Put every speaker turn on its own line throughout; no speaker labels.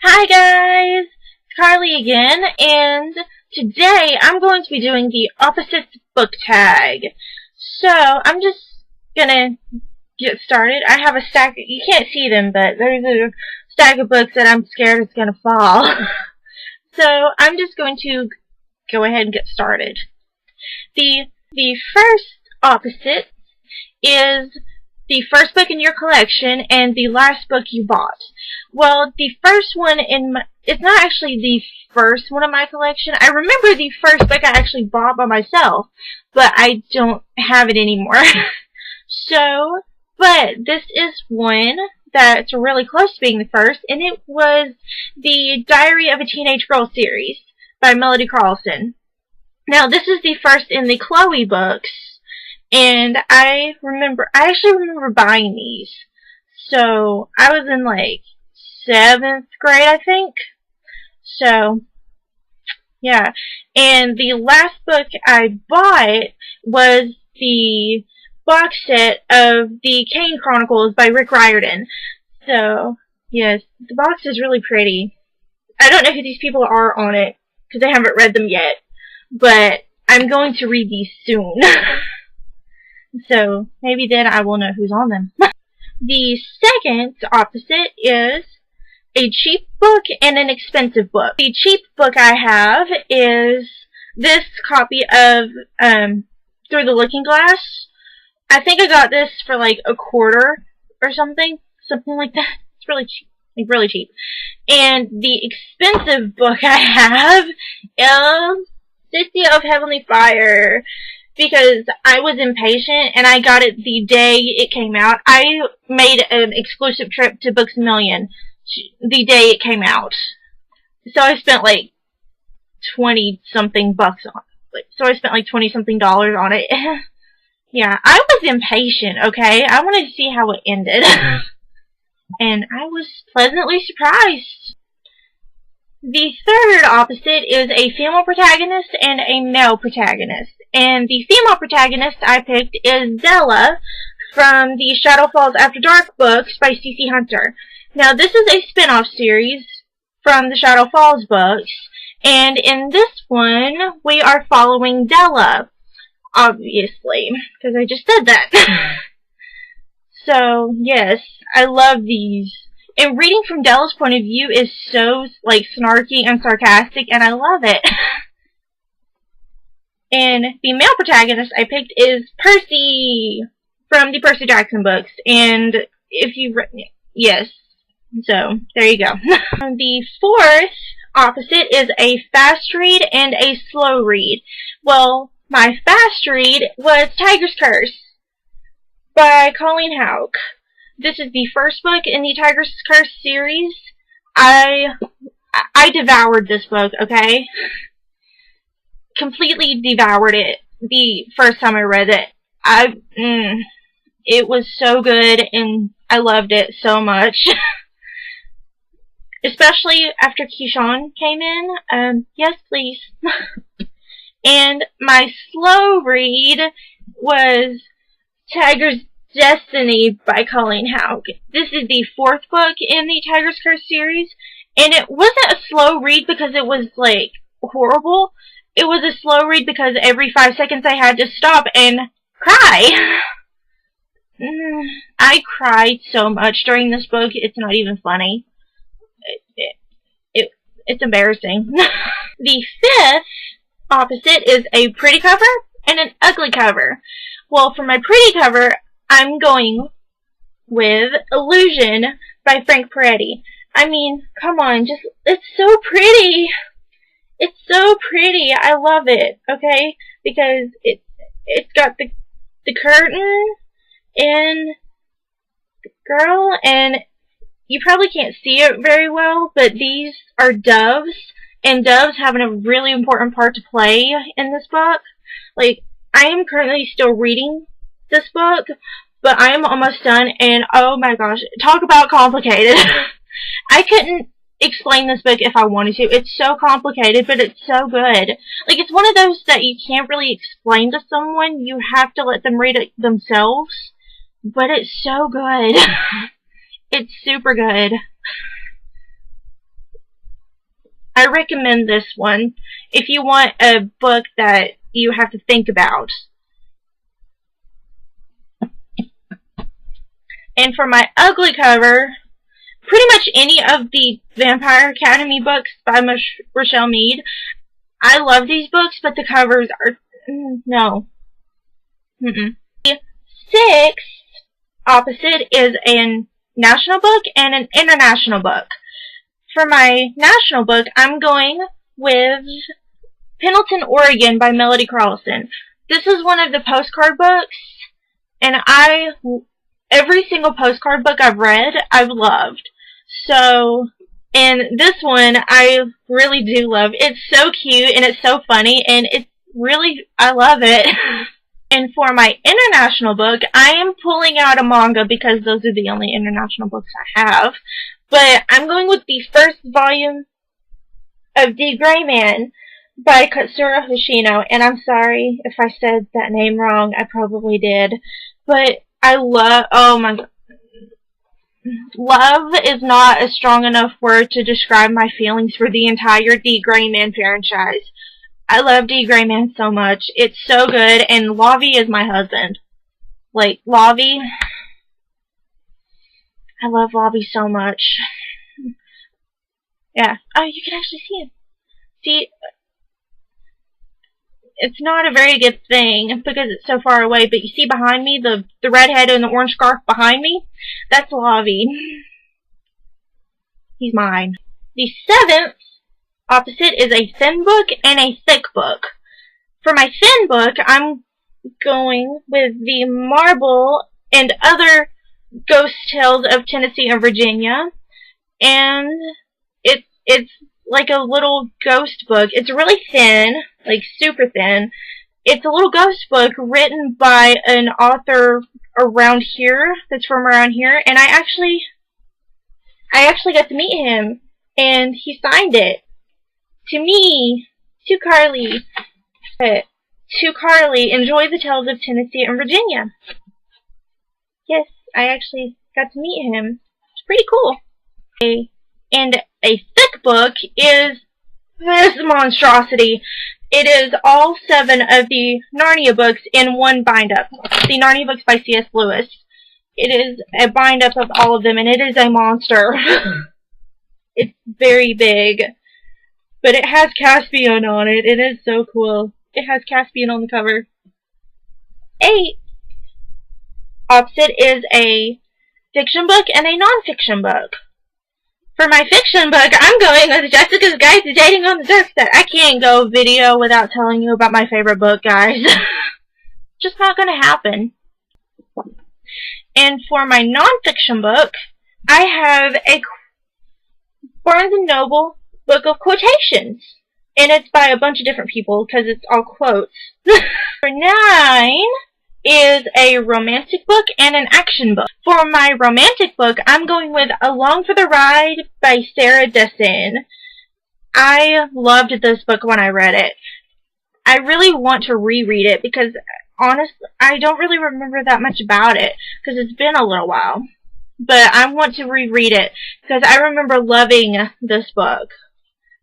Hi guys, it's Carly again, and today I'm going to be doing the opposites book tag. So I'm just gonna get started. I have a stack. You can't see them, but there's a stack of books that I'm scared is gonna fall. So I'm just going to go ahead and get started. The first opposite is the first book in your collection and the last book you bought. Well, the first one it's not actually the first one in my collection. I remember the first book I actually bought by myself, but I don't have it anymore. But this is one that's really close to being the first, and it was the Diary of a Teenage Girl series by Melody Carlson. Now, this is the first in the Chloe books, and I actually remember buying these. So, I was in like 7th grade, I think. So, yeah. And the last book I bought was the box set of the Kane Chronicles by Rick Riordan. So, yes, the box is really pretty. I don't know who these people are on it, because I haven't read them yet. But I'm going to read these soon. So, maybe then I will know who's on them. The second opposite is a cheap book and an expensive book. The cheap book I have is this copy of Through the Looking Glass. I think I got this for like $1 or something like that. It's really cheap, like really cheap. And the expensive book I have is City of Heavenly Fire, because I was impatient and I got it the day it came out. I made an exclusive trip to Books A Million the day it came out. So I spent like 20-something bucks on it. So I spent like $20-something on it. Yeah, I was impatient, okay? I wanted to see how it ended. And I was pleasantly surprised. The third opposite is a female protagonist and a male protagonist. And the female protagonist I picked is Della from the Shadow Falls After Dark books by C.C. Hunter. Now, this is a spin-off series from the Shadow Falls books, and in this one, we are following Della, obviously, because I just said that. So, yes, I love these. And reading from Della's point of view is so, like, snarky and sarcastic, and I love it. And the male protagonist I picked is Percy from the Percy Jackson books. And if you've read, yes, so there you go. The fourth opposite is a fast read and a slow read. Well, my fast read was Tiger's Curse by Colleen Houck. This is the first book in the Tiger's Curse series. I devoured this book, okay? Completely devoured it the first time I read it. It was so good, and I loved it so much. Especially after Keyshawn came in. Yes, please. And my slow read was Tiger's Destiny by Colleen Houck. This is the fourth book in the Tiger's Curse series, and it wasn't a slow read because it was, like, horrible. It was a slow read because every 5 seconds I had to stop and cry. I cried so much during this book, it's not even funny. It's embarrassing. The fifth opposite is a pretty cover and an ugly cover. Well, for my pretty cover, I'm going with Illusion by Frank Peretti. I mean, come on, it's so pretty. It's so pretty. I love it, okay? Because it's got the curtain and the girl, and you probably can't see it very well, but these are doves, and doves have a really important part to play in this book. Like, I am currently still reading this book, but I am almost done, and oh my gosh, talk about complicated. I couldn't explain this book if I wanted to. It's so complicated, but it's so good. Like, it's one of those that you can't really explain to someone. You have to let them read it themselves, but it's so good. It's super good. I recommend this one if you want a book that you have to think about. And for my ugly cover, pretty much any of the Vampire Academy books by Richelle Mead. I love these books, but the covers are... no. The sixth opposite is a national book and an international book. For my national book, I'm going with Pendleton, Oregon by Melody Carlson. This is one of the postcard books, and every single postcard book I've read, I've loved. So, and this one, I really do love. It's so cute, and it's so funny, and it's really, I love it. And for my international book, I am pulling out a manga because those are the only international books I have. But I'm going with the first volume of The Gray Man by Katsura Hoshino. And I'm sorry if I said that name wrong. I probably did. But I love, oh my god. Love is not a strong enough word to describe my feelings for the entire The Gray Man franchise. I love The Gray Man so much. It's so good, and Lavi is my husband. Like, Lavi, I love Lavi so much. Yeah. Oh, you can actually see him. See, it's not a very good thing because it's so far away, but you see behind me, the redhead and the orange scarf behind me? That's Lavi. He's mine. The seventh opposite is a thin book and a thick book. For my thin book, I'm going with the Marble and Other Ghost Tales of Tennessee and Virginia. And it's like a little ghost book. It's really thin, like super thin. It's a little ghost book written by an author around here, that's from around here, and I actually got to meet him, and he signed it. To me, to Carly, enjoy the tales of Tennessee and Virginia. Yes, I actually got to meet him. It's pretty cool. And a thick book is this monstrosity. It is all 7 of the Narnia books in one bind-up. The Narnia books by C.S. Lewis. It is a bind-up of all of them, and it is a monster. It's very big. But it has Caspian on it. It is so cool. It has Caspian on the cover. 8 opposite is a fiction book and a non-fiction book. For my fiction book, I'm going with Jessica's Guide to Dating on the Doorstep. I can't go video without telling you about my favorite book, guys. Just not gonna happen. And for my non-fiction book, I have a Barnes & Noble book of quotations. And it's by a bunch of different people, because it's all quotes. For 9 is a romantic book and an action book. For my romantic book, I'm going with Along for the Ride by Sarah Dessen. I loved this book when I read it. I really want to reread it because, honestly, I don't really remember that much about it because it's been a little while. But I want to reread it because I remember loving this book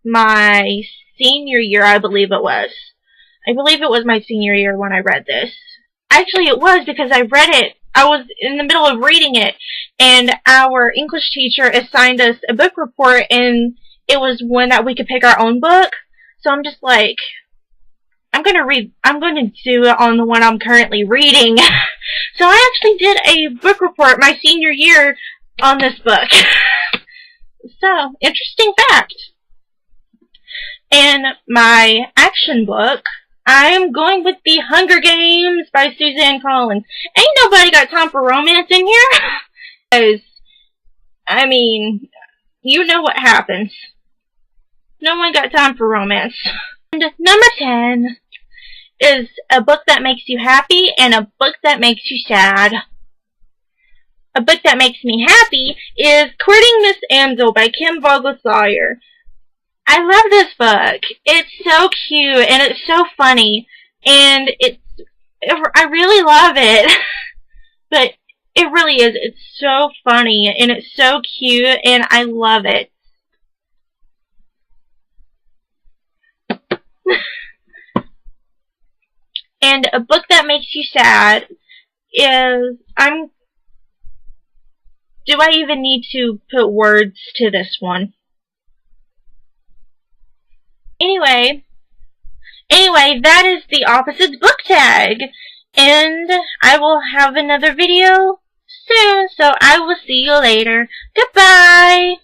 my senior year, I believe it was. I believe it was my senior year when I read this. Actually, it was because I read it. I was in the middle of reading it, and our English teacher assigned us a book report, and it was one that we could pick our own book. So I'm just like, I'm going to do it on the one I'm currently reading. So I actually did a book report my senior year on this book. So, interesting fact. In my action book, I'm going with The Hunger Games by Suzanne Collins. Ain't nobody got time for romance in here. Because, I mean, you know what happens. No one got time for romance. And number 10 is a book that makes you happy and a book that makes you sad. A book that makes me happy is Courting Miss Amsel by Kim Vogel Sawyer. I love this book. It's so cute and it's so funny, and I really love it. But it really is. It's so funny and it's so cute and I love it. And a book that makes you sad is, do I even need to put words to this one? Anyway, that is the Opposites book tag. And I will have another video soon, so I will see you later. Goodbye!